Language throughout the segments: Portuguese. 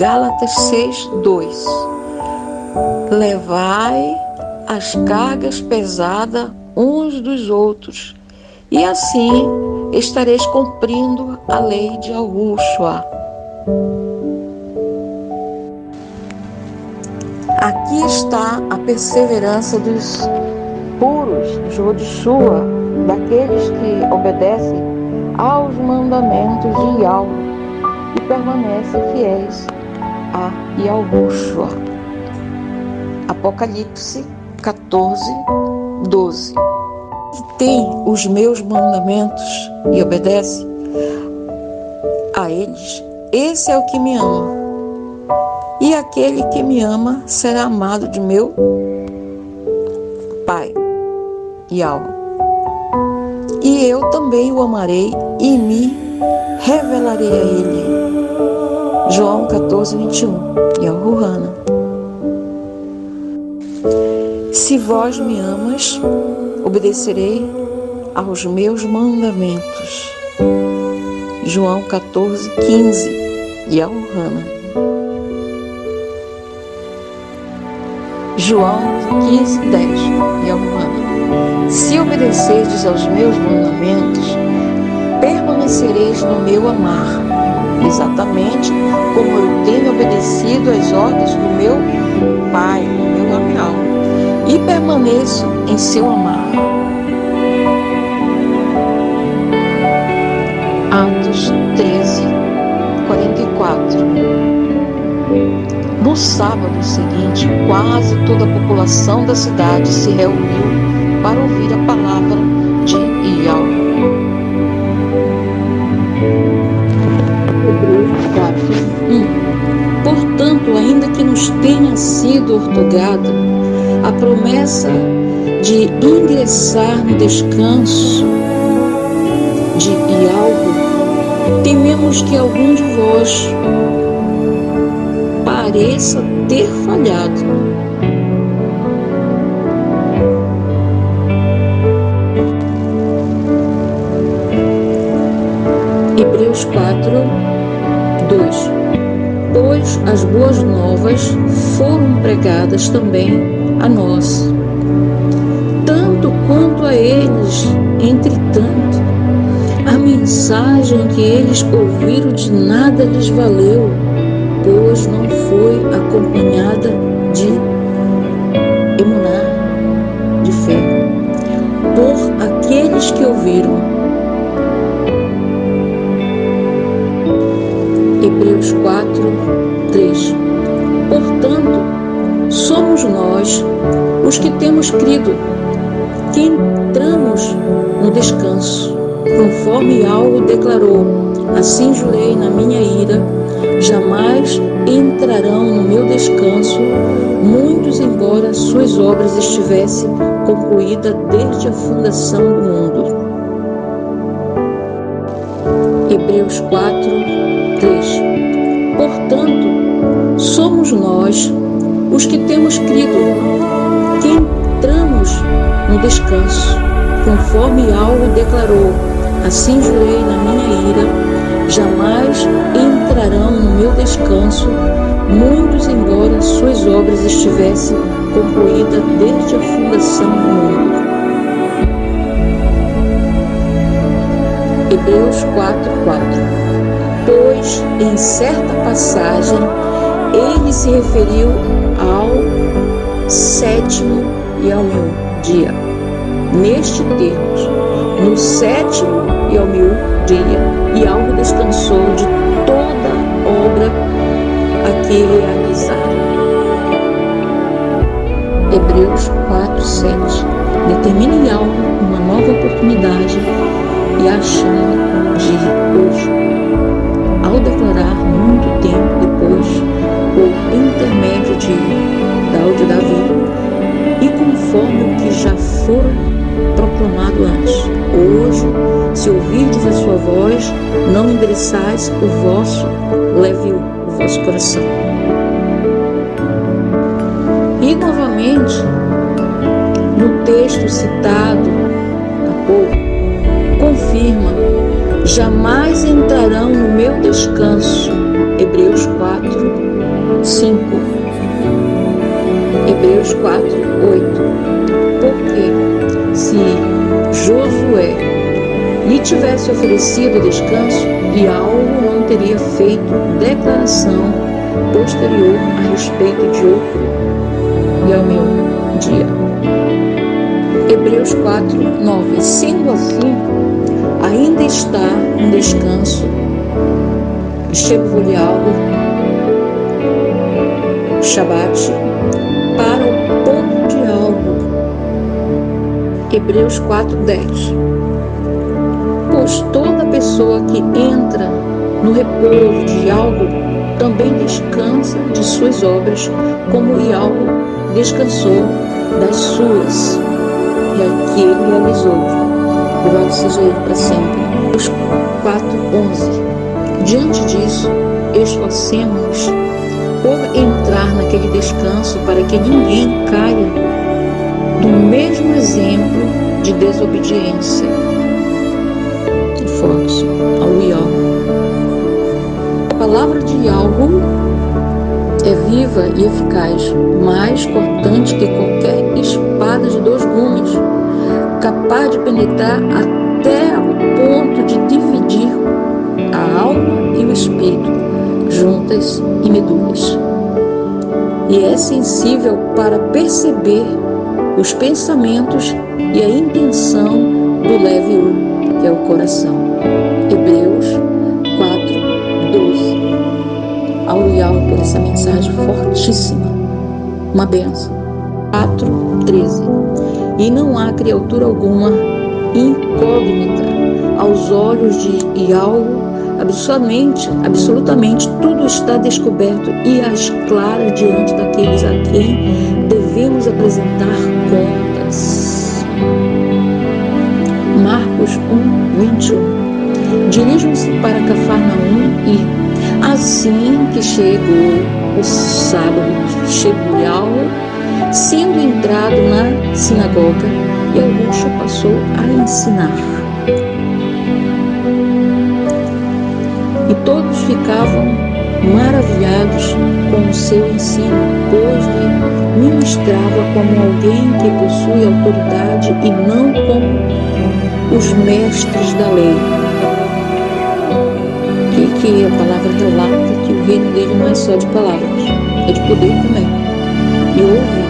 Gálatas 6:2. Levai as cargas pesadas uns dos outros, e assim estareis cumprindo a lei de Yahushua. Aqui está a perseverança dos puros de Yeshua, daqueles que obedecem aos mandamentos de Yahweh e permanecem fiéis a Yahushua. Apocalipse 14:12. Que tem os meus mandamentos e obedece a eles, esse é o que me ama. E aquele que me ama será amado de meu Pai, Yahweh. E eu também o amarei e me revelarei a ele. João 14:21. Yahuana. Se vós me amas, obedecerei aos meus mandamentos. João 14:15. Yahuana. João 15:10. Yahuana. Se obedecerdes aos meus mandamentos, permanecereis no meu amar, exatamente como eu tenho obedecido às ordens do meu Pai, do meu Amial, e permaneço em seu amar. Atos 13:44. No sábado seguinte, quase toda a população da cidade se reuniu para ouvir a palavra de Yahweh. Hebreus 4:1. Portanto, ainda que nos tenha sido ortogada a promessa de ingressar no descanso de Yahweh, tememos que algum de vós pareça ter falhado. Hebreus 4:2. Pois as boas novas foram pregadas também a nós, tanto quanto a eles. Entretanto, a mensagem que eles ouviram de nada lhes valeu, pois não foi acompanhada de emuná, de fé, por aqueles que ouviram. Hebreus 4:3. Portanto, somos nós, os que temos crido, que entramos no descanso, conforme Yahweh declarou: assim jurei na minha ira, jamais entrarão no meu descanso muitos, embora suas obras estivessem concluídas desde a fundação do mundo. Hebreus 4:3. Portanto, somos nós, os que temos crido, que entramos no descanso, conforme Yahweh declarou: assim jurei na minha ira, jamais entrarão no meu descanso muitos, embora suas obras estivessem concluídas desde a fundação do mundo. Hebreus 4:4. Pois em certa passagem ele se referiu ao sétimo e ao meu dia. Neste termos, no sétimo e ao meu dia, Yahweh descansou de toda obra a que realizara. Hebreus 4:7. Determine Yahweh uma nova oportunidade e a chama de hoje, ao declarar muito tempo depois, por intermédio de Davi, e conforme o que já fora proclamado antes: hoje, se ouvirdes a sua voz, não endereçais o vosso coração. E novamente, no texto citado há pouco, confirma: jamais entrarão no meu descanso. Hebreus 4, 5. Hebreus 4, 8. Porque se Josué lhe tivesse oferecido descanso, e algo não teria feito declaração posterior a respeito de outro, e ao meu dia. Hebreus 4, 9. Sendo assim, ainda está um descanso, Shevulial, Shabat, para o povo de algo. Hebreus 4, 10. Pois toda pessoa que entra no repouso de algo também descansa de suas obras, como Ialgo descansou das suas, e a que ele realizou. Louvado seja ele para sempre. Hebreus 4, 11. Diante disso, esforcemos-nos por entrar naquele descanso, para que ninguém caia do mesmo exemplo de desobediência. Forte ao Ialgo. A palavra de Ialgo é viva e eficaz, mais cortante que qualquer espada de 2 gumes, capaz de penetrar até o ponto de dividir a alma e o espírito, juntas e medulas. E é sensível para perceber os pensamentos e a intenção do leve, que é o coração. Hebreus 4, 12. Ao Ialgo por essa mensagem fortíssima. Uma benção. 4, 13. E não há criatura alguma incógnita aos olhos de Ialgo, absolutamente tudo está descoberto e às claras diante daqueles a quem devemos apresentar contas. Marcos 1, 21. Dirijam-se para Cafarnaum e, assim que chegou o sábado, Shevulial, sendo entrado na sinagoga, e Augusto passou a ensinar. E todos ficavam maravilhados com o seu ensino, pois lhe ministrava como alguém que possui autoridade e não como os mestres da lei. Que a palavra relata que o reino dele não é só de palavras, é de poder também. E houve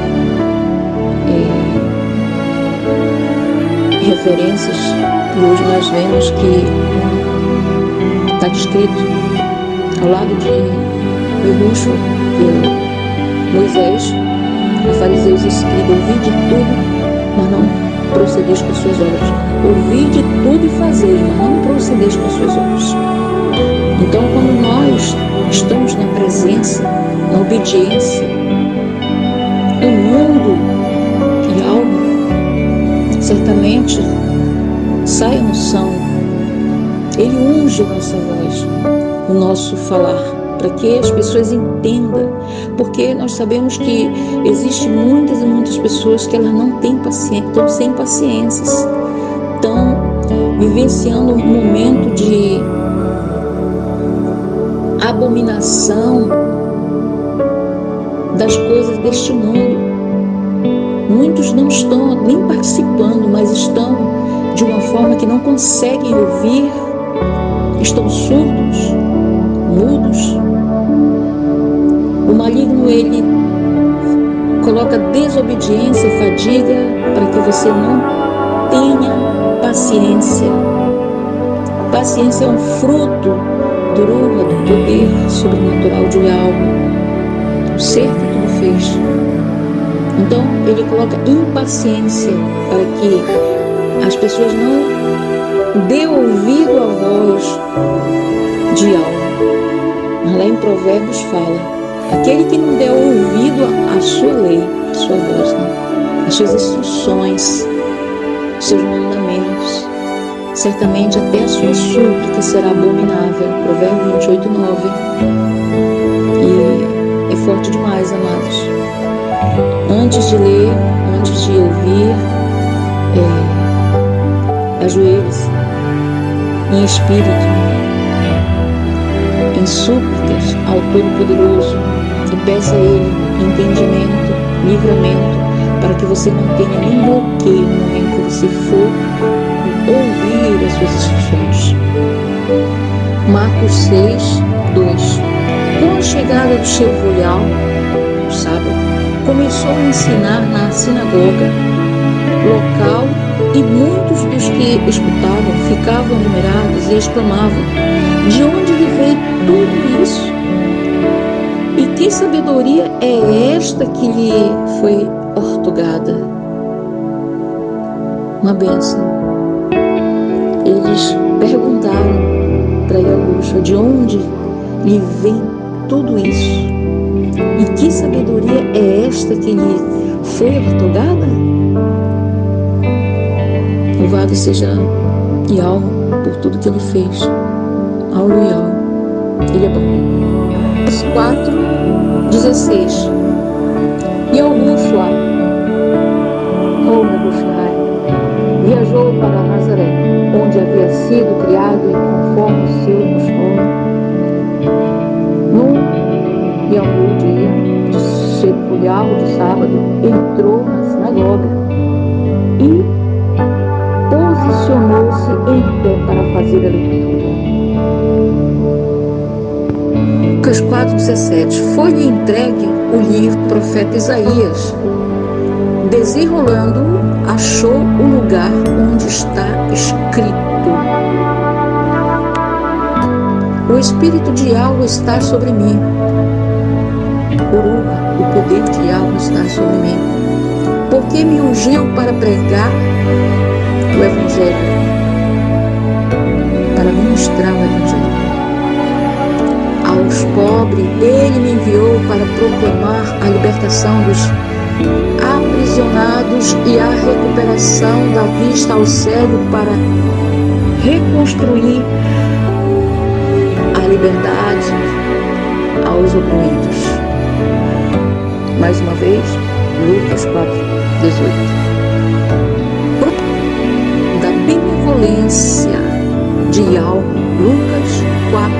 referências, e hoje nós vemos que está descrito ao lado de Yahushua, que é Moisés, os fariseus e escribas: ouvide tudo, mas não procedeis com suas obras. Ouvide tudo e fazei, mas não procedeis com suas obras. Então, quando nós estamos na presença, na obediência, o mundo e alma, certamente sai a unção. Ele unge a nossa voz, o nosso falar, para que as pessoas entendam, porque nós sabemos que existem muitas e muitas pessoas que elas não têm paciência, estão sem paciências, estão vivenciando um momento de abominação das coisas deste mundo. Muitos não estão nem participando, mas estão de uma forma que não conseguem ouvir, estão surdos, mudos. O maligno, ele coloca desobediência e fadiga para que você não tenha paciência. Paciência é um fruto do Ruha, do poder sobrenatural de algo, o ser que tudo fez. Então, ele coloca impaciência para que as pessoas não dê ouvido à voz de algo. Mas lá em Provérbios fala: aquele que não der ouvido à sua lei, à sua voz, né? Às suas instruções, aos seus mandamentos, certamente até a sua súplica será abominável. Provérbios 28, 9. E é forte demais, amados. Antes de ler, antes de ouvir, ajoelhe-se em espírito, em súplicas ao Todo-Poderoso, e peça a Ele entendimento, livramento, para que você não tenha nenhum bloqueio no momento que você for ouvir as suas instruções. Marcos 6, 2. Com a chegada do cerimonial, no sábado, começou a ensinar na sinagoga local e muitos dos que escutavam ficavam admirados e exclamavam: de onde lhe veio tudo isso? E que sabedoria é esta que lhe foi ortogada? Uma bênção. Eles perguntaram para Yahushua de onde lhe vem tudo isso. E que sabedoria é esta que lhe foi ortogada? Louvado seja Yahweh por tudo que Ele fez. Aleluia. Ele é bom. 4, 16. Yahushua, viajou para Nazaré, onde havia sido criado e conforme o seu costume. Num Yahweh dia cerimonial de sábado, entrou na sinagoga e posicionou-se em pé para fazer a leitura. Lucas 4,17. Foi-lhe entregue o livro do profeta Isaías. Desenrolando-o, achou o lugar onde está escrito: o Espírito de Yahweh está sobre mim. O poder de Yahweh está sobre mim. Porque me ungiu para pregar o Evangelho, para ministrar o Evangelho aos pobres. Ele me enviou para proclamar a libertação dos aprisionados e a recuperação da vista ao cego, para reconstruir a liberdade aos oprimidos. Mais uma vez, Lucas 4, 18. Da benevolência de Yahweh, Lucas 4,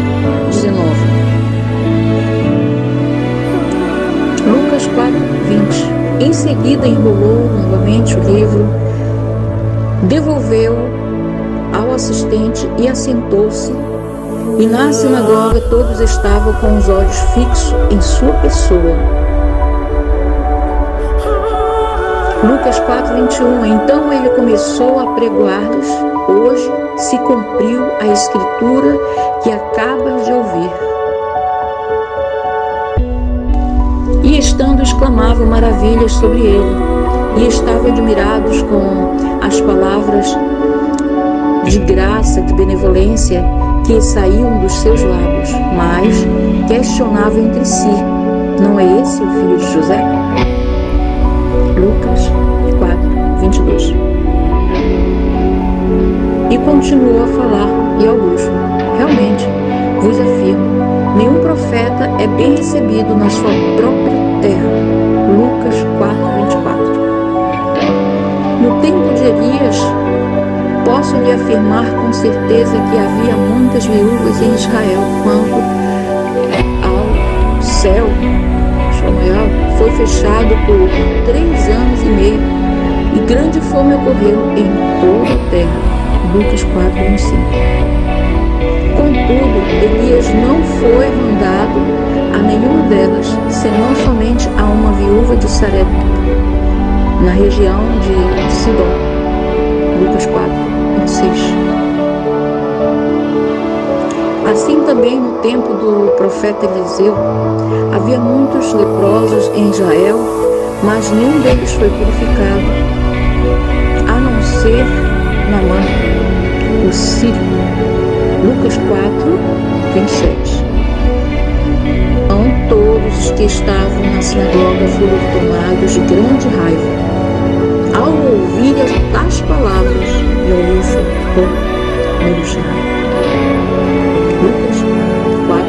19. Lucas 4, 20. Em seguida enrolou novamente o livro, devolveu ao assistente e assentou-se. E na sinagoga todos estavam com os olhos fixos em sua pessoa. Lucas 4, 21. Então ele começou a pregoar-lhes: hoje se cumpriu a escritura que acabas de ouvir. E estando exclamavam maravilhas sobre ele, e estavam admirados com as palavras de graça, de benevolência que saíam dos seus lábios, mas questionavam entre si: não é esse o filho de José? Lucas 4, 22. E continuou a falar e Augusto: realmente vos afirmo, nenhum profeta é bem recebido na sua própria terra. Lucas 4, 24. No tempo de Elias, posso lhe afirmar com certeza que havia muitas viúvas em Israel, quanto ao céu foi fechado por 3 anos e meio, e grande fome ocorreu em toda a terra. Lucas 4, 25. Contudo, Elias não foi mandado a nenhuma delas, senão somente a uma viúva de Sarepta, na região de Sidom. Lucas 4, 26. Assim também no tempo do profeta Eliseu, havia muitos leprosos em Israel, mas nenhum deles foi purificado, a não ser Naamã, o sírio. Lucas 4, 27. Então todos os que estavam na sinagoga foram tomados de grande raiva ao ouvir as palavras de Yahushua por Jerusalém. Lucas 4,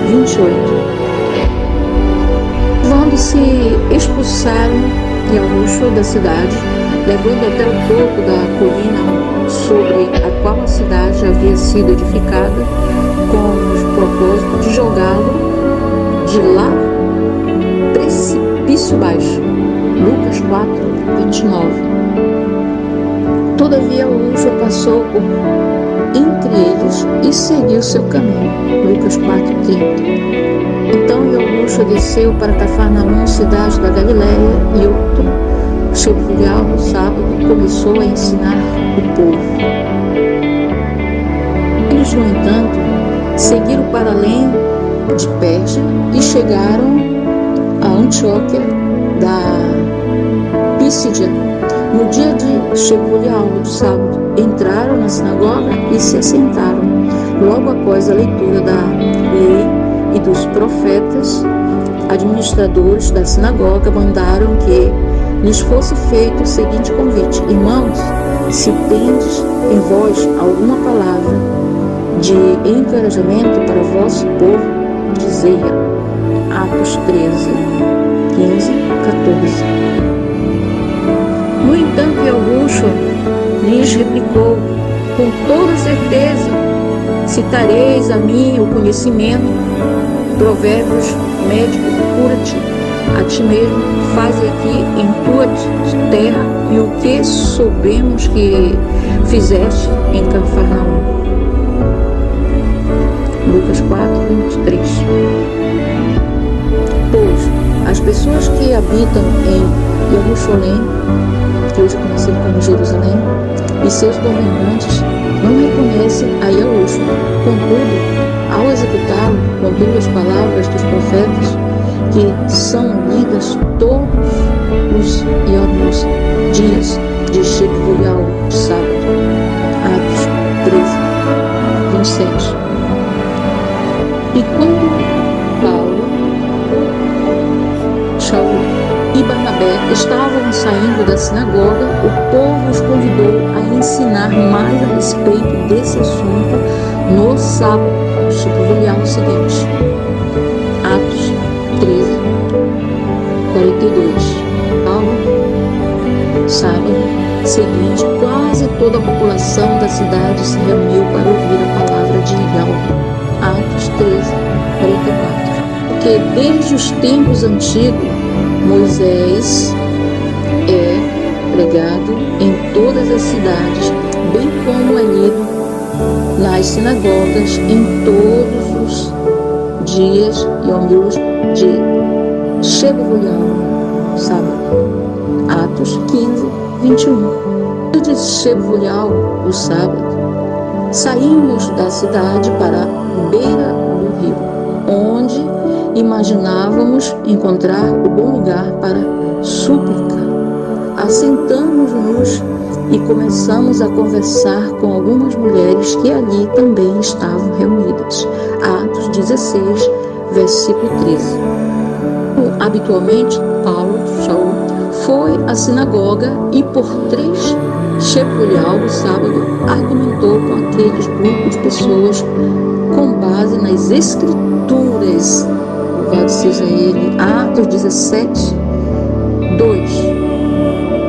28. Quando se expulsaram Yahushua da cidade, levando até o topo da colina sobre a qual a cidade havia sido edificada, com o propósito de jogá-lo de lá vício baixo. Lucas 4, 29. Todavia Yahushua passou por entre eles e seguiu seu caminho. Lucas 4, 30. Então Yahushua desceu para Cafarnaum, cidade da Galileia, e outro chevrial no sábado começou a ensinar o povo. Eles, no entanto, seguiram para além de Pérsia e chegaram a Antioquia da Písidia. No dia de chevrial do sábado, entraram na sinagoga e se assentaram. Logo após a leitura da lei e dos profetas, administradores da sinagoga mandaram que lhes fosse feito o seguinte convite: irmãos, se tendes em vós alguma palavra de encorajamento para o vosso povo, dizei-a. Atos 13, 15, 14. No entanto, Yahushua lhes replicou: com toda certeza citareis a mim o conhecimento. Provérbios, médico, cura-te a ti mesmo, faze aqui em tua terra e o que soubemos que fizeste em Cafarnaum. Lucas 4, 23. Pois as pessoas que habitam em Jerusalém, que hoje é conhecido como Jerusalém, e seus governantes não reconhecem a Yahushua. Contudo, ao executá-lo, cumprindo as palavras dos profetas, que são lidas todos os dias de chevrial de sábado. Atos 13, 27. E quando Paulo, Shaul e Barnabé estavam saindo da sinagoga, o povo os convidou a ensinar mais a respeito desse assunto no sábado chevrial seguinte. Atos 13, 42. Paulo, sábado seguinte, quase toda a população da cidade se reuniu para ouvir a palavra de Yahweh. Atos 13, 44. Porque desde os tempos antigos, Moisés é pregado em todas as cidades, bem como é lido nas sinagogas em todos os dias de chevrial, sábado. Atos 15, 21. No dia de chevrial, o sábado, saímos da cidade para a beira do rio, onde imaginávamos encontrar o bom lugar para súplica. Assentamos-nos e começamos a conversar com algumas mulheres que ali também estavam reunidas. Atos 16, versículo 13. Habitualmente, Paulo, Shaul, foi à sinagoga e por 3 chevrial o sábado argumentou com aqueles grupos de pessoas com base nas escrituras. Louvado seja ele. Atos 17, 2.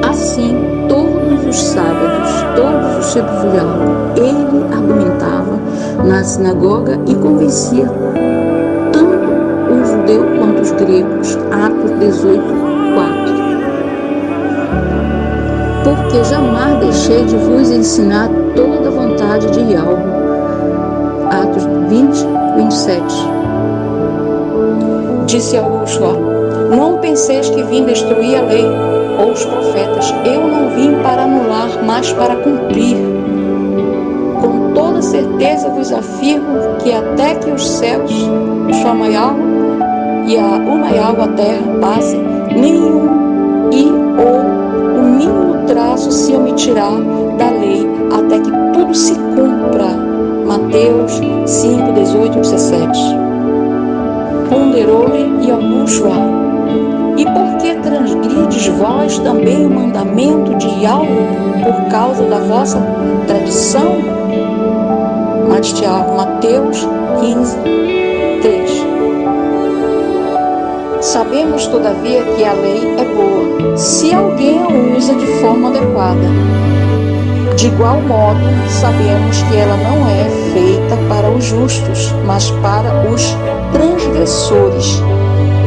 Assim, todos os sábados, todos os chevrial, ele argumentava na sinagoga e convencia tanto os judeus quanto os gregos. Atos 18, 4. Porque jamais deixei de vos ensinar toda a vontade de Yahweh. Atos 20, 27. Disse Yahushua: não penseis que vim destruir a lei ou os profetas. Eu não vim para anular, mas para cumprir. Com toda certeza vos afirmo que até que os céus, chama Yahweh, e uma Yahweh a terra passe, nenhum ou o mínimo traço se omitirá da lei, até que tudo se cumpra. Mateus 5, 18, 17. Ponderou-lhe Yahushua: e por que transgrides vós também o mandamento de Yahweh por causa da vossa tradição? Mateus 15, 3. Sabemos, todavia, que a lei é boa, se alguém a usa de forma adequada. De igual modo, sabemos que ela não é feita para os justos, mas para os transgressores.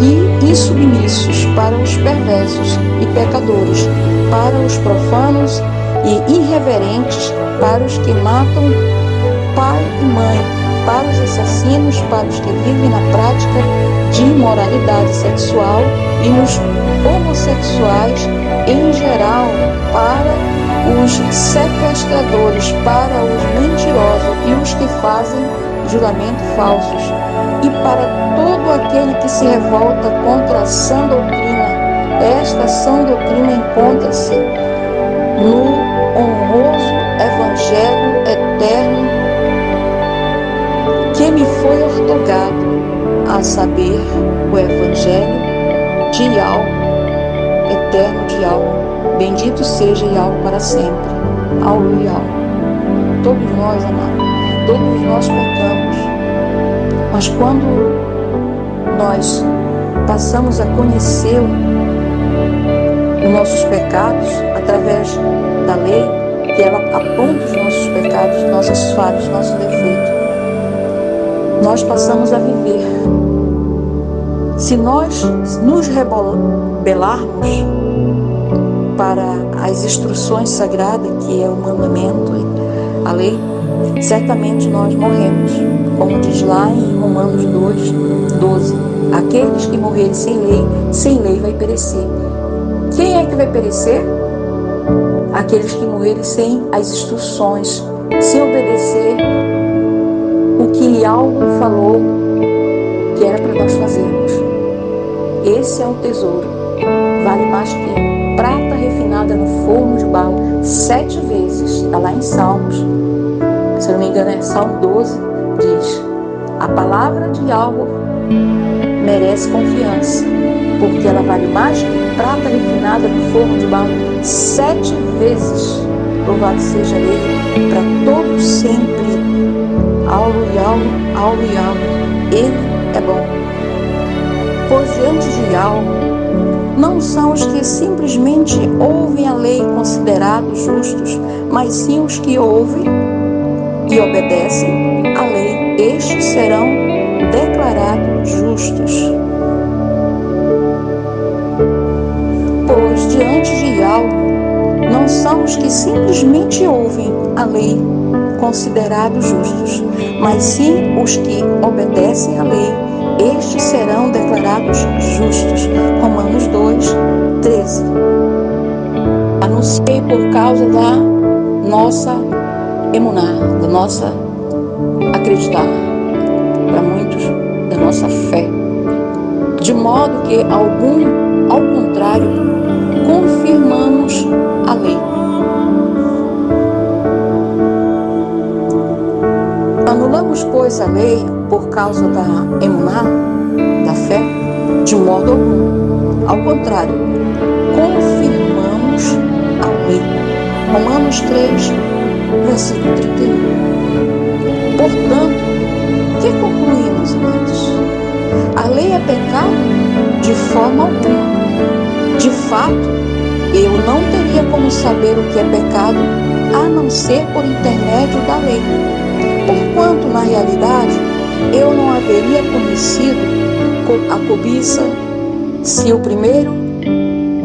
e insubmissos para os perversos e pecadores, para os profanos e irreverentes, para os que matam pai e mãe, para os assassinos, para os que vivem na prática de imoralidade sexual e os homossexuais em geral, para os sequestradores, para os mentirosos e os que fazem juramento falsos, e para todo aquele que se revolta contra a sã doutrina. Esta sã doutrina encontra-se no honroso Evangelho eterno que me foi ortogado, a saber, o Evangelho de Yahweh, eterno de Yahweh. Bendito seja Yahweh para sempre. Aleluia. Todos nós, amados, todos nós pecamos, mas quando nós passamos a conhecer os nossos pecados através da lei, que ela aponta os nossos pecados, nossas falhas, nossos defeitos, nós passamos a viver. Se nós nos rebelarmos para as instruções sagradas, que é o mandamento, a lei, certamente nós morremos. Como diz lá em Romanos 2:12, aqueles que morrerem sem lei vai perecer. Quem é que vai perecer? Aqueles que morrerem sem as instruções, sem obedecer o que Yahweh falou que era para nós fazermos. Esse é o tesouro. Vale mais que prata refinada no forno de barro 7 vezes. Está lá em Salmos. Se não me engano é Salmo 12. Diz: a palavra de Yahweh merece confiança, porque ela vale mais que prata refinada no forno de barro 7 vezes. Louvado seja Ele para todo sempre. Aleluia. Ele é bom. Pois diante de Yahweh não são os que simplesmente ouvem a lei considerados justos, mas sim os que ouvem e obedecem a lei. Estes serão declarados justos. Pois diante de Yahweh não são os que simplesmente ouvem a lei considerados justos, mas sim os que obedecem à lei. Estes serão declarados justos. Romanos 2:13. Anunciei por causa da nossa emuná, da nossa acreditar, para muitos, da nossa fé. De modo que ao contrário, confirmamos a lei. Anulamos, pois, a lei por causa da emuná, da fé? De modo algum. Ao contrário, confirmamos a lei. Romanos 3, versículo 31. Portanto, o que concluímos, amados? A lei é pecado? De forma alguma. De fato, eu não teria como saber o que é pecado a não ser por intermédio da lei. Porquanto, na realidade, eu não haveria conhecido a cobiça se o primeiro,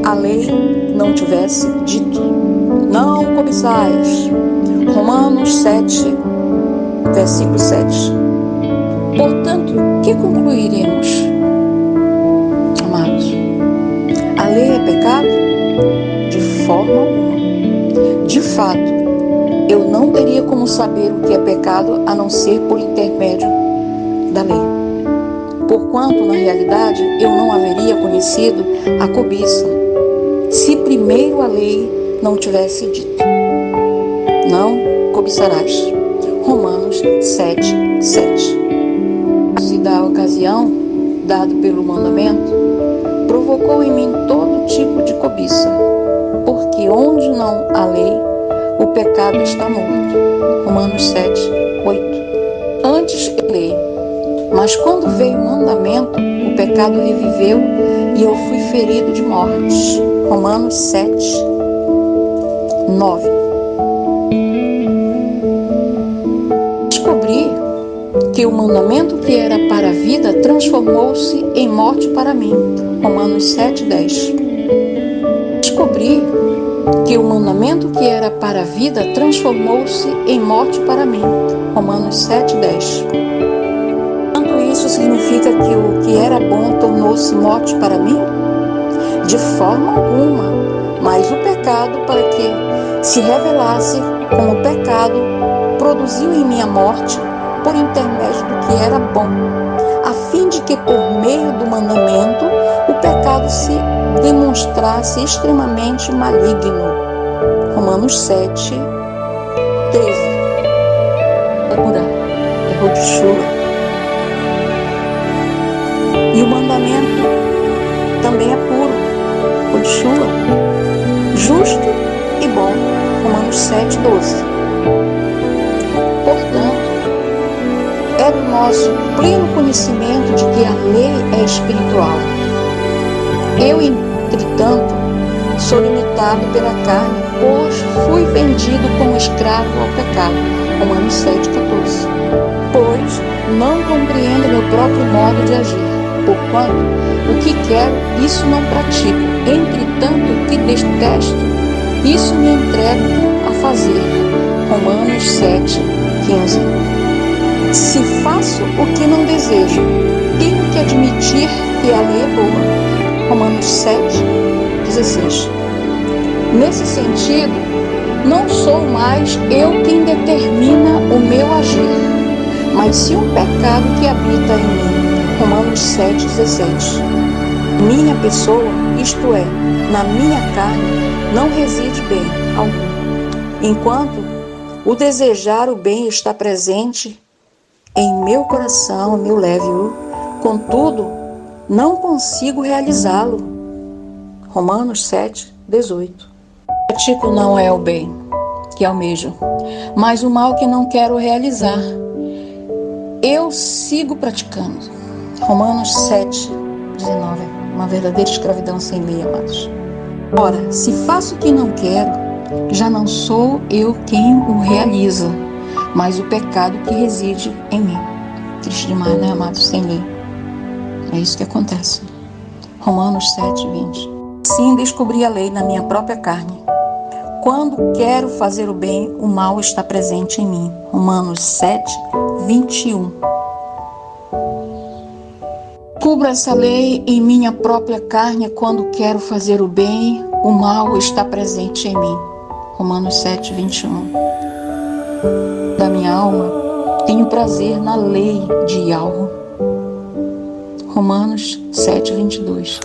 a lei, não tivesse dito: não cobiçais. Romanos 7, versículo 7. Portanto, o que concluiremos, amados? A lei é pecado? De forma alguma. De fato, eu não teria como saber o que é pecado a não ser por intermédio da lei. Porquanto, na realidade, eu não haveria conhecido a cobiça se primeiro a lei não tivesse dito: não cobiçarás. Romanos 7, 7. E da ocasião, dado pelo mandamento, provocou em mim todo tipo de cobiça, porque onde não há lei, o pecado está morto. Romanos 7, 8. Antes lei, mas quando veio o mandamento, o pecado reviveu e eu fui ferido de morte. Romanos 7, 9. Descobri que o mandamento que era para a vida transformou-se em morte para mim. Romanos 7:10. Descobri que o mandamento que era para a vida transformou-se em morte para mim. Romanos 7:10. Tanto isso significa que o que era bom tornou-se morte para mim? De forma alguma, mas o pecado, para que se revelasse como pecado, produziu em mim a morte por intermédio do que era bom, a fim de que por meio do mandamento o pecado se demonstrasse extremamente maligno. Romanos 7:13. É Rodshua. E o mandamento também é puro, Rodshua, justo e bom. Romanos 7:12. Portanto, é do nosso pleno conhecimento de que a lei é espiritual. Eu, entretanto, sou limitado pela carne, pois fui vendido como escravo ao pecado. Romanos 7:14. Pois não compreendo meu próprio modo de agir, porquanto o que quero, isso não pratico. Entretanto, o que detesto, isso me entrego a fazer. Romanos 7:15. Se faço o que não desejo, tenho que admitir que a lei é boa. Romanos 7:16. Nesse sentido, não sou mais eu quem determina o meu agir, mas sim um pecado que habita em mim. Romanos 7:17. Minha pessoa, isto é, na minha carne, não reside bem algum. Enquanto o desejar o bem está presente em meu coração, meu leve-o, contudo, não consigo realizá-lo. Romanos 7:18. Pratico não é o bem que almejo, mas o mal que não quero realizar, eu sigo praticando. Romanos 7:19. Uma verdadeira escravidão sem lei, amados. Ora, se faço o que não quero, já não sou eu quem o realiza, mas o pecado que reside em mim. Triste demais, né, amados? Sem lei. É isso que acontece. Romanos 7:20. Sim, descobri a lei na minha própria carne. Quando quero fazer o bem, o mal está presente em mim. Romanos 7:21. Cubro essa lei em minha própria carne. Quando quero fazer o bem, o mal está presente em mim. Romanos 7:21. Da minha alma, tenho prazer na lei de Yahweh. Romanos 7:22.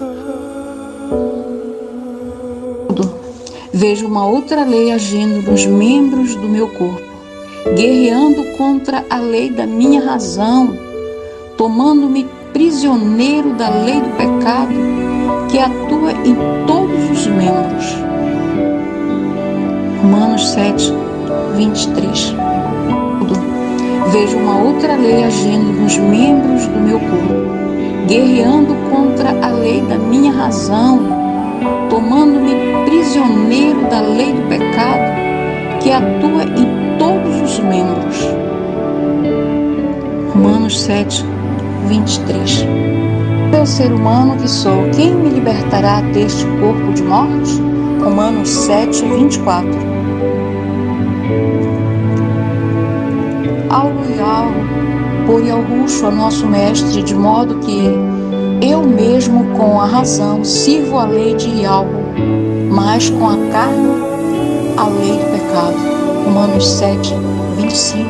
Vejo uma outra lei agindo nos membros do meu corpo, guerreando contra a lei da minha razão, tomando-me prisioneiro da lei do pecado que atua em todos os membros. Romanos 7:23. Vejo uma outra lei agindo nos membros do meu corpo, guerreando contra a lei da minha razão, tomando-me prisioneiro da lei do pecado que atua em todos os membros. Romanos 7:23. Eu, ser humano que sou, quem me libertará deste corpo de morte? Romanos 7:24. Ao por Yahushua, nosso mestre, de modo que eu mesmo com a razão sirvo a lei de Yahweh, mas com a carne a lei do pecado. Romanos 7:25.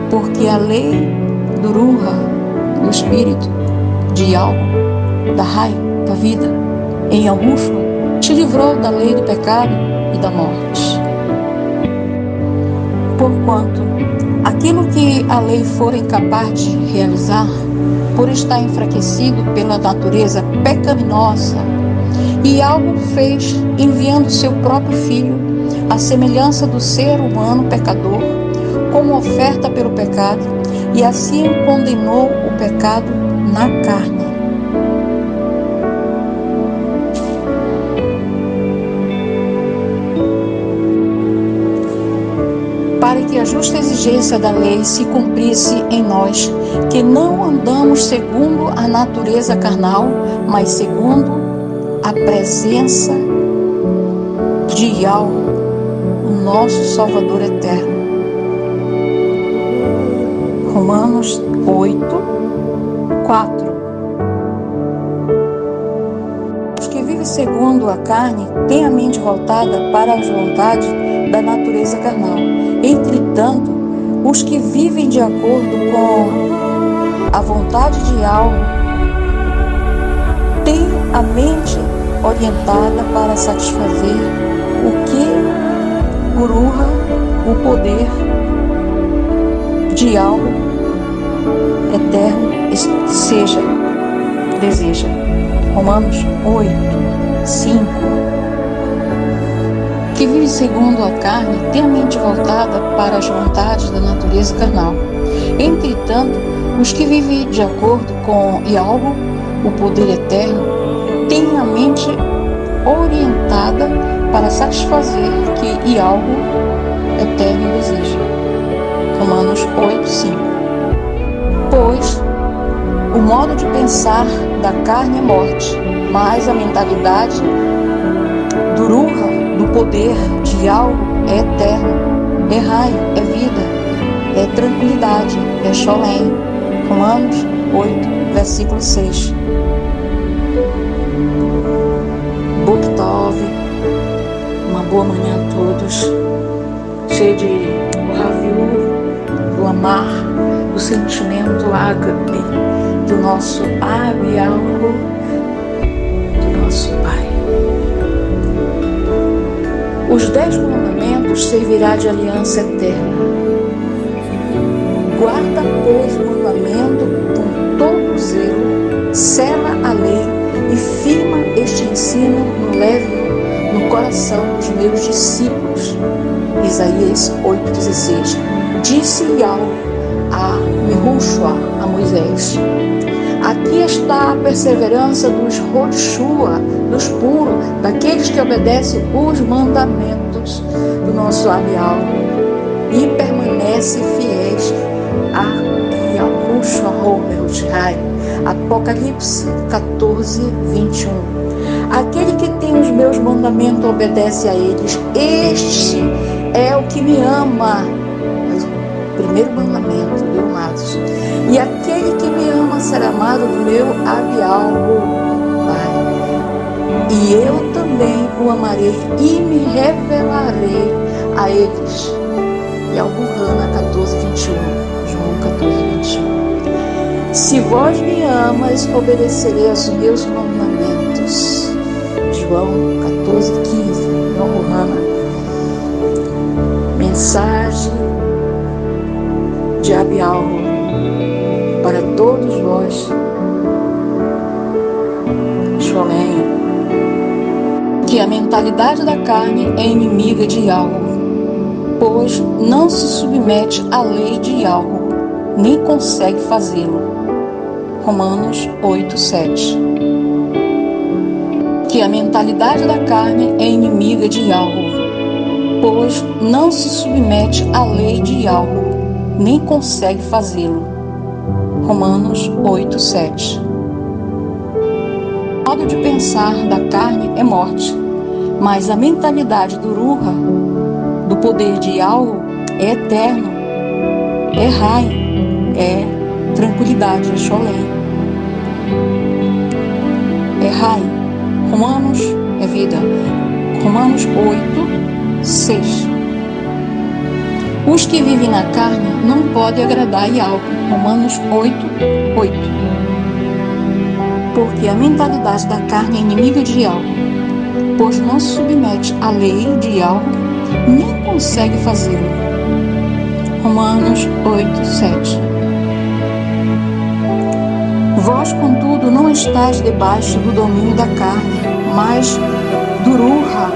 Porque a lei do Ruha, do Espírito, de Yahweh, da Rai, da vida, em Yahushua, te livrou da lei do pecado e da morte. Porquanto aquilo que a lei for incapaz de realizar, por estar enfraquecido pela natureza pecaminosa, e algo fez enviando seu próprio Filho, à semelhança do ser humano pecador, como oferta pelo pecado, e assim condenou o pecado na carne. Para que a justa exigência da lei se cumprisse em nós, que não andamos segundo a natureza carnal, mas segundo a presença de Yahweh, o nosso Salvador eterno. Romanos 8, 4. Os que vivem segundo a carne têm a mente voltada para as vontades da natureza carnal. Entretanto, os que vivem de acordo com a vontade de Yahweh têm a mente orientada para satisfazer o que o Ruha, o poder de Yahweh eterno, deseja. Romanos 8, 5. Que vive segundo a carne tem a mente voltada para as vontades da natureza carnal. Entretanto, os que vivem de acordo com Yahweh, o poder eterno, têm a mente orientada para satisfazer o que Yahweh eterno deseja. Romanos 8, 5. Pois o modo de pensar da carne é morte, mas a mentalidade do Ruha, do poder de Yahweh, é eterno, é raio, é vida, é tranquilidade, é Sholem. Romanos 8, versículo 6. Bok Tov, uma boa manhã a todos, cheio de Raviu, do amar, do sentimento ágape, do nosso Abialro, do nosso Pai. Os 10 mandamentos servirá de aliança eterna. Guarda, pois, o mandamento com todo zelo, sela a lei e firma este ensino no coração dos meus discípulos. Isaías 8,16. Disse Yahweh a Yehoshua, a Moisés: aqui está a perseverança dos Roshua, dos puros, daqueles que obedecem os mandamentos do nosso Abial e permanecem fiéis a Yehoshua Romeoshai. Apocalipse 14, 21. Aquele que tem os meus mandamentos obedece a eles. Este é o que me ama. Primeiro mandamento, meu amados. E aquele que me ama será amado do meu Abial, Pai. E eu também o amarei e me revelarei a eles. E Alburana 14, 21. João 14, 21. Se vós me amas, obedecerei aos meus mandamentos. João 14, 15. Alburana. Mensagem de Abial para todos vós. Sholem. Que a mentalidade da carne é inimiga de Yahweh, pois não se submete à lei de Yahweh, nem consegue fazê-lo. Romanos 8, 7. Que a mentalidade da carne é inimiga de Yahweh, pois não se submete à lei de Yahweh, nem consegue fazê-lo. Romanos 8, 7. O modo de pensar da carne é morte, mas a mentalidade do Ruha, do poder de Yahweh, é eterno, é Rai, é tranquilidade, é Sholem, é Rai. Romanos é vida. Romanos 8, 6. Os que vivem na carne não podem agradar a Yahweh. Romanos 8, 8. Porque a mentalidade da carne é inimiga de Yahweh, pois não se submete à lei de Yahweh, nem consegue fazê-lo. Romanos 8, 7. Vós, contudo, não estáis debaixo do domínio da carne, mas do Ruha,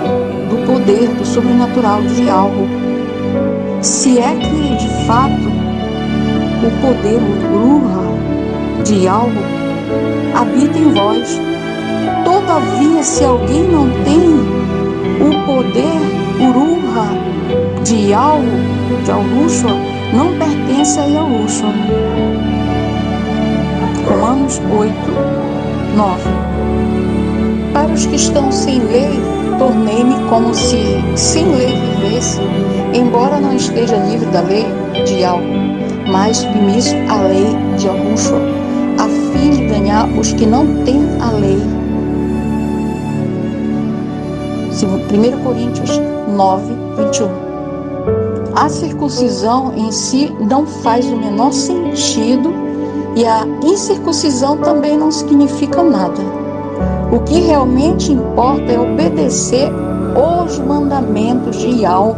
do poder, do sobrenatural de Yahweh. Se é que, de fato, o poder, o Ruha de Yahweh habita em vós. Todavia, se alguém não tem o poder Uruha de Yahushua não pertence a Yahushua. Romanos 8, 9. Para os que estão sem lei, tornei-me como se sem lei vivesse, embora não esteja livre da lei de Yahushua, mas submisso à lei de Yahushua, a fim de ganhar os que não têm a lei. 1 Coríntios 9, 21. A circuncisão em si não faz o menor sentido e a incircuncisão também não significa nada. O que realmente importa é obedecer os mandamentos de Yahweh.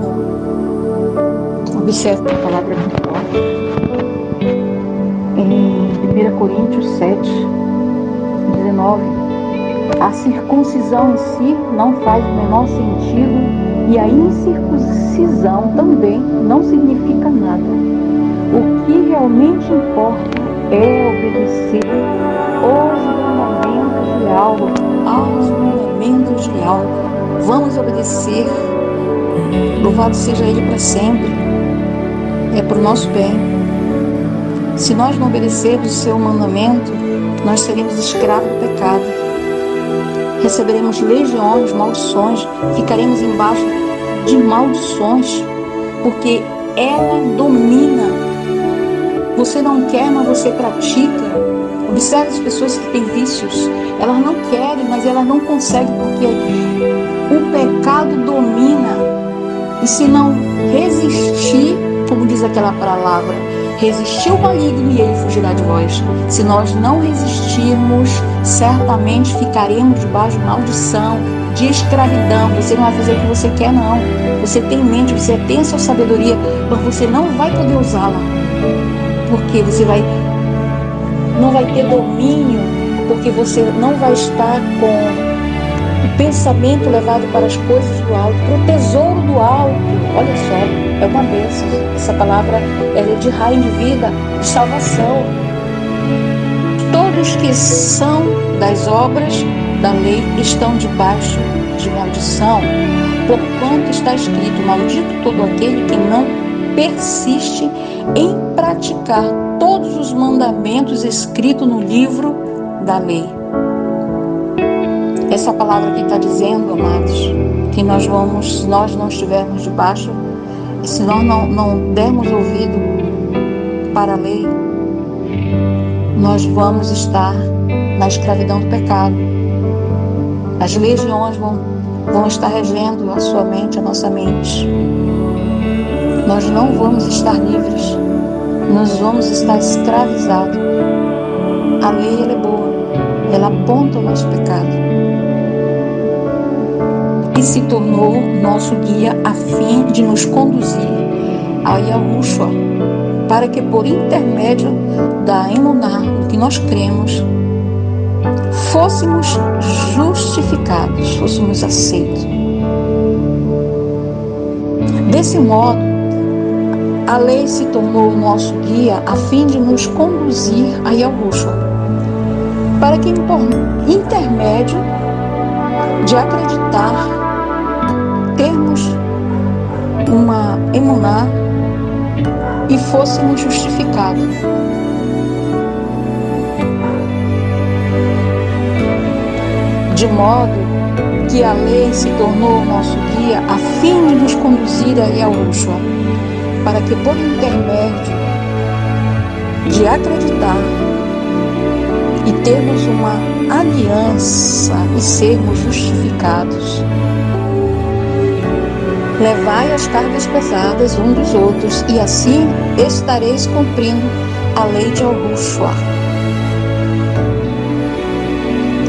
Observe a palavra muito forte. Em 1 Coríntios 7, 19. A circuncisão em si não faz o menor sentido e a incircuncisão também não significa nada. O que realmente importa é obedecer os mandamentos de Yahweh, aos mandamentos de Yahweh. Vamos obedecer. Louvado seja Ele para sempre. É para o nosso bem. Se nós não obedecermos o seu mandamento, nós seremos escravos do pecado. Receberemos legiões, maldições, ficaremos embaixo de maldições, porque ela domina. Você não quer, mas você pratica. Observe as pessoas que têm vícios. Elas não querem, mas elas não conseguem, porque o pecado domina. E se não resistir, como diz aquela palavra, resistir o maligno e ele fugirá de vós. Se nós não resistirmos, certamente ficaremos debaixo de maldição, de escravidão. Você não vai fazer o que você quer, não. Você tem mente, você tem a sua sabedoria, mas você não vai poder usá-la. Porque você não vai ter domínio, porque você não vai estar com o pensamento levado para as coisas do alto, para o tesouro do alto. Olha só, é uma bênção. Essa palavra é de raio de vida, de salvação. Todos que são das obras da lei estão debaixo de maldição, porquanto está escrito: maldito todo aquele que não persiste em praticar todos os mandamentos escritos no livro da lei. Essa palavra que está dizendo, amados, que nós vamos, se nós não estivermos debaixo, se nós não dermos ouvido para a lei, nós vamos estar na escravidão do pecado. As legiões vão estar regendo a sua mente, a nossa mente. Nós não vamos estar livres, nós vamos estar escravizados. A lei, ela é boa, ela aponta o nosso pecado. E se tornou nosso guia a fim de nos conduzir a Yahushua, para que por intermédio da emuná, no que nós cremos, fôssemos justificados, fôssemos aceitos. Desse modo, a lei se tornou nosso guia a fim de nos conduzir a Yahushua, para que por intermédio de acreditar, termos uma emuná e fôssemos justificados. De modo que a lei se tornou nosso guia a fim de nos conduzir a Yahushua, para que por intermédio de acreditar e termos uma aliança e sermos justificados, levai as cargas pesadas uns dos outros, e assim estareis cumprindo a lei de Yahushua.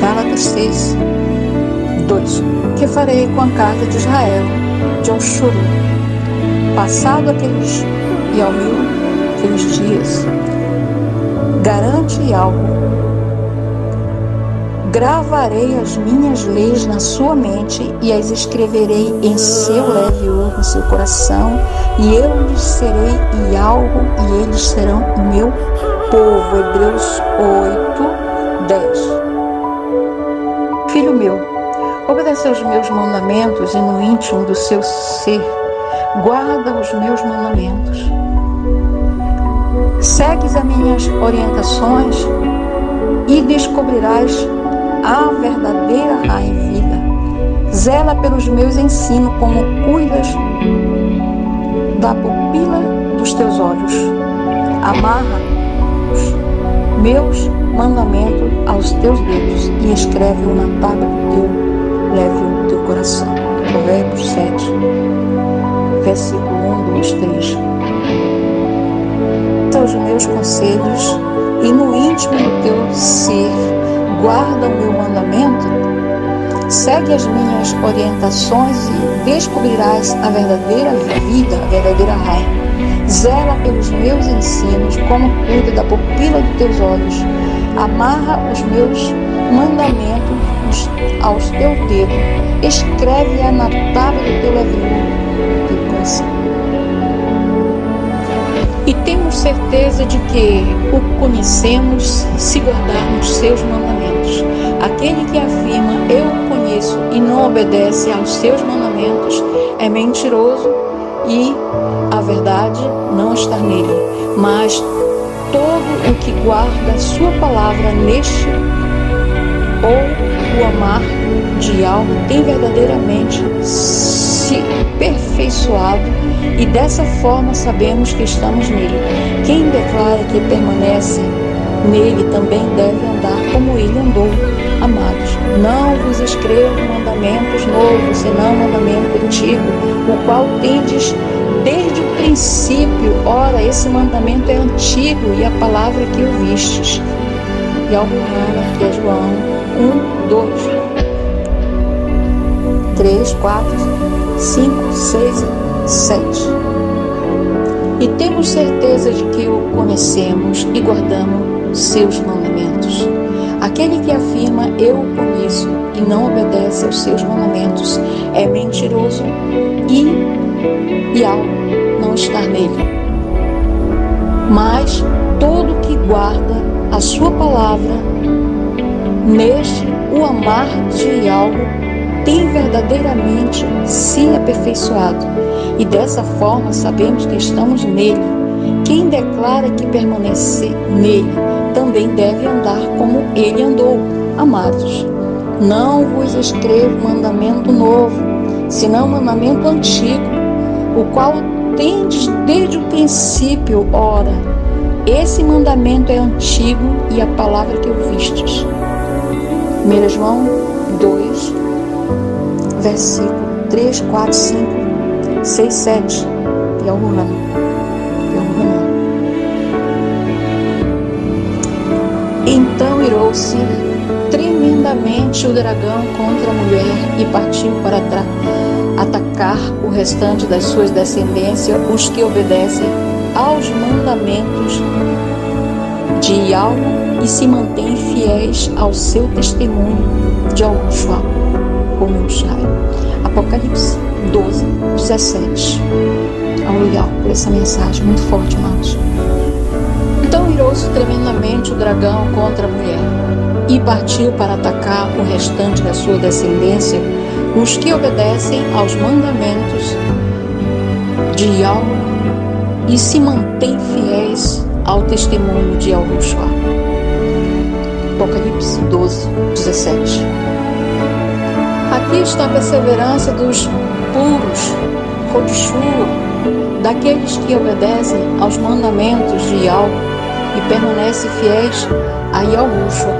Gálatas 6, 2. Que farei com a casa de Israel, de Oshuru, passado aqueles dias? Garante algo. Gravarei as minhas leis na sua mente e as escreverei em seu leve uso, no seu coração, e eu lhes serei algo e eles serão meu povo. Hebreus 8, 10. Filho meu, obedece aos meus mandamentos e no íntimo do seu ser, guarda os meus mandamentos. Segues as minhas orientações e descobrirás a verdadeira raiz em vida. Zela pelos meus ensinos como cuidas da pupila dos teus olhos. Amarra os meus mandamentos aos teus dedos e escreve-o na tábua do teu leve teu coração. Provérbios 7, versículo 1, 2, 3. Os meus conselhos e no íntimo do teu ser guarda o meu mandamento. Segue as minhas orientações e descobrirás a verdadeira vida, a verdadeira raiz. Zela pelos meus ensinos, como cuida da pupila dos teus olhos. Amarra os meus mandamentos aos teus dedos. Escreve-a na tábua do teu leve teu coração. E temos certeza de que o conhecemos se guardarmos seus mandamentos. Aquele que afirma, eu o conheço, e não obedece aos seus mandamentos, é mentiroso e a verdade não está nele. Mas todo o que guarda a sua palavra neste ou o amar de algo tem verdadeiramente se aperfeiçoado, e dessa forma sabemos que estamos nele. Quem declara que permanece nele também deve andar como ele andou. Amados, não vos escrevo mandamentos novos, senão mandamento antigo, o qual tendes desde o princípio. Ora, esse mandamento é antigo e a palavra que ouvistes. E algo raro, que é João 1, 2, 3, 4, 5, 6 e 7. E temos certeza de que o conhecemos e guardamos seus mandamentos. Aquele que afirma, eu o conheço, e não obedece aos seus mandamentos, é mentiroso e ao não estar nele. Mas todo que guarda a sua palavra, neste o amar de algo tem verdadeiramente se aperfeiçoado, e dessa forma sabemos que estamos nele. Quem declara que permanece nele também deve andar como ele andou. Amados, não vos escrevo mandamento novo, senão mandamento antigo, o qual tendes desde o princípio. Ora, esse mandamento é antigo e a palavra que ouvistes. 1 João 2, versículo 3, 4, 5, 6, 7. E ao Romano. Então irou-se tremendamente o dragão contra a mulher e partiu para atacar o restante das suas descendências, os que obedecem aos mandamentos de Yahweh e se mantêm fiéis ao seu testemunho de Yahushua, como eu chamo. Apocalipse 12, 17. Aleluia, por essa mensagem muito forte, irmãos. Então irou-se tremendamente o dragão contra a mulher e partiu para atacar o restante da sua descendência, os que obedecem aos mandamentos de Yahweh e se mantêm fiéis ao testemunho de Yahushua. Apocalipse 12, 17. Aqui está a perseverança dos puros, Rodishua, daqueles que obedecem aos mandamentos de Yahweh e permanecem fiéis a Yahushua.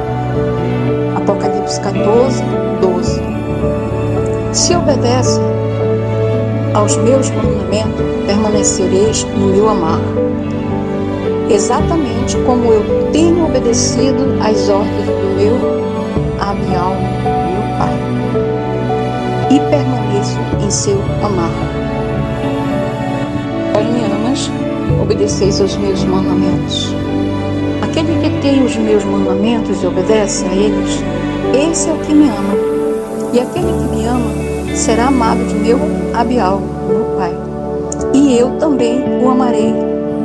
Apocalipse 14, 12. Se obedecem aos meus mandamentos, permanecereis no meu amar, exatamente como eu tenho obedecido às ordens do meu Abial, meu Pai, e permaneço em seu amar. Vós me amas, obedeceis aos meus mandamentos. Aquele que tem os meus mandamentos e obedece a eles, esse é o que me ama. E aquele que me ama será amado de meu Abial, meu Pai. E eu também o amarei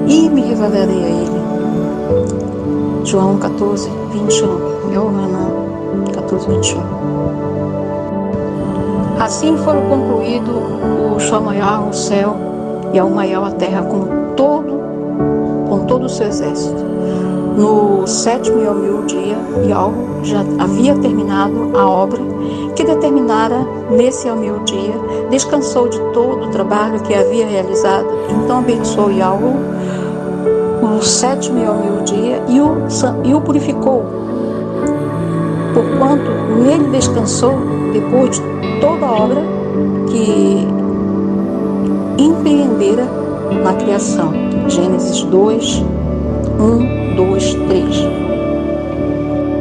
e me revelarei a ele. João 14, 21. Johanã 14, 21. Assim foram concluídos o Shamayal, o céu, e ao Maial, a terra, com todo o seu exército. No 7º e ao 1000º dia, Yahweh já havia terminado a obra que determinara nesse ao 1000º dia, descansou de todo o trabalho que havia realizado, então abençoou Yahweh no 7º e ao 1000º dia e o purificou, porquanto nele descansou depois de toda a obra que empreendera na criação. Gênesis 2, 1, 2, 3.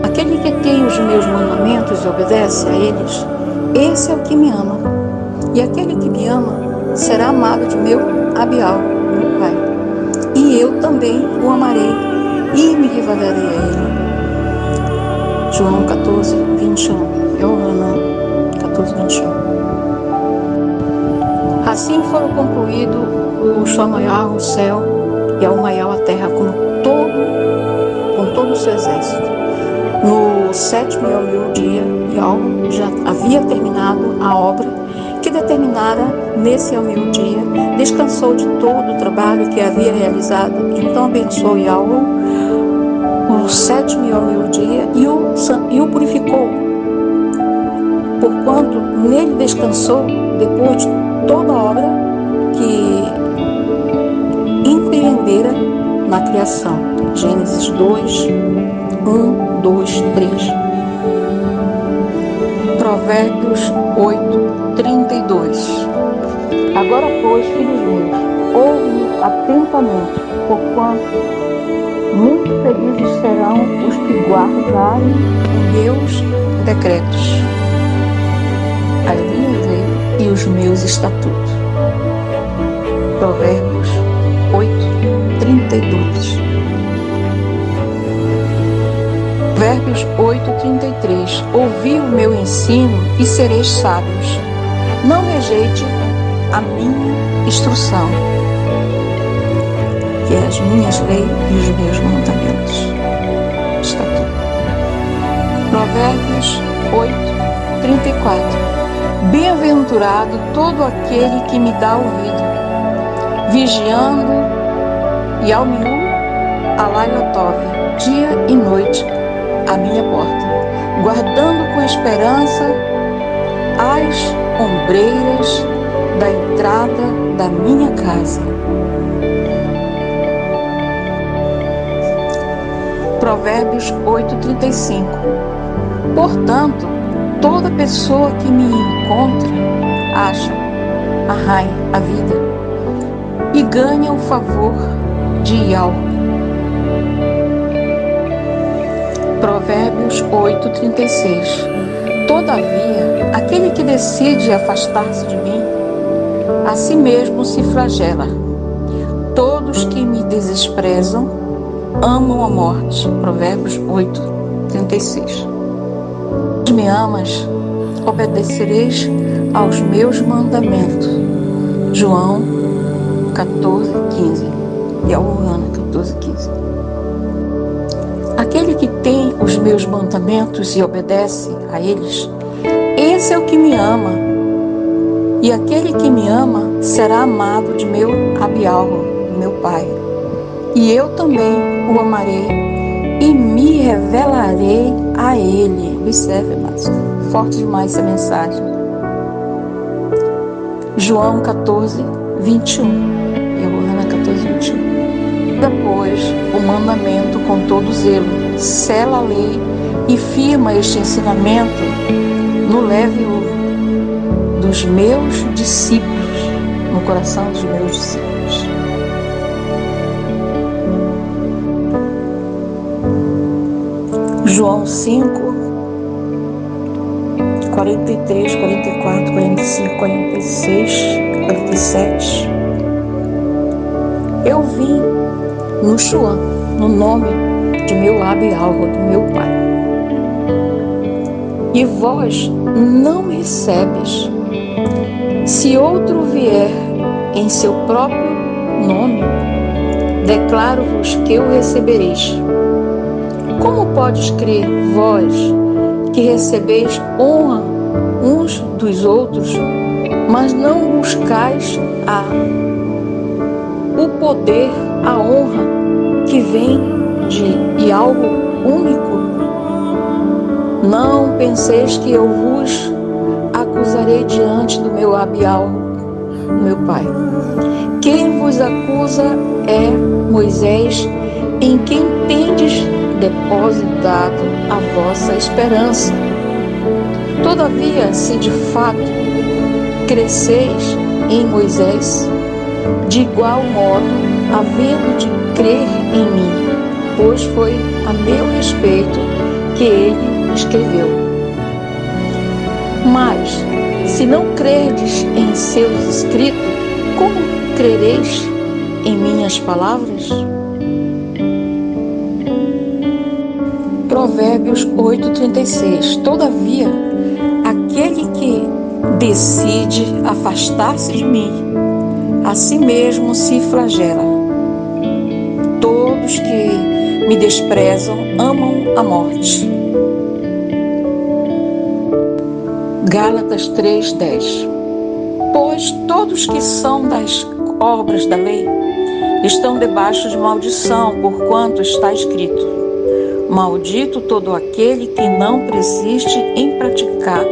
Aquele que tem os meus mandamentos e obedece a eles, esse é o que me ama. E aquele que me ama será amado de meu Abial, meu Pai. E eu também o amarei e me revelarei a ele. João 14, 21. Yohanan 14, 21. Assim foram concluídos o Shamayal, o céu, e ao Maial, a terra, com todo o seu exército. No 7º e ao 1000º dia, Yahweh já havia terminado a obra que determinara nesse ao 1000º dia, descansou de todo o trabalho que havia realizado, então abençoou Yahweh no 7º e ao 1000º dia e o purificou, porquanto nele descansou depois de toda a obra que empreendera na criação. Gênesis 2, 1, 2, 3. Provérbios 8, 32. Agora, pois, filhos meus, ouve-me atentamente, porquanto muito felizes serão os que guardarem meus decretos, as minhas leis e os meus estatutos. Provérbios 8, 32. Provérbios 8, 33. Ouvi o meu ensino e sereis sábios. Não rejeite a minha instrução, que é as minhas leis e os meus mandamentos. Estatuto. Provérbios 8, 34. Bem-aventurado todo aquele que me dá ouvido, vigiando e ao miúdo Alaiotov, dia e noite, a minha porta, guardando com esperança as ombreiras da entrada da minha casa. Provérbios 8:35. Portanto, toda pessoa que me encontra acha a vida e ganha o favor de Yahweh. Provérbios 8:36. Todavia, aquele que decide afastar-se de mim, a si mesmo se flagela. Todos que me desprezam amam a morte. Provérbios 8:36. Se me amas, obedecereis aos meus mandamentos. João 14:15 e Yohanan 14:15. Aquele que tem os meus mandamentos e obedece a eles, esse é o que me ama. E aquele que me ama será amado de meu Abial, meu Pai. E eu também o amarei e me revelarei a ele. Observe, mas forte demais essa mensagem. João 14:21. Yohanan 14:21. Depois, o mandamento com todo zelo, sela a lei e firma este ensinamento no leve dos meus discípulos, no coração dos meus discípulos. João 5, 43, 44, 45, 46, 47. Eu vim no Shuã, no nome de meu Abial, do meu Pai. E vós não me recebes. Se outro vier em seu próprio nome, declaro-vos que o recebereis. Como podes crer, vós, que recebeis honra uns dos outros, mas não buscais o poder, a honra que vem de algo único. Não penseis que eu vos acusarei diante do meu labial, meu Pai. Quem vos acusa é Moisés, em quem tendes depositado a vossa esperança. Todavia, se de fato cresceis em Moisés, de igual modo, havendo de crer em mim, pois foi a meu respeito que ele escreveu. Mas, se não crerdes em seus escritos, como crereis em minhas palavras? Provérbios 8:36. Todavia, aquele que decide afastar-se de mim, a si mesmo se flagela. Todos que me desprezam amam a morte. Gálatas 3:10. Pois todos que são das obras da lei estão debaixo de maldição, porquanto está escrito: maldito todo aquele que não persiste em praticar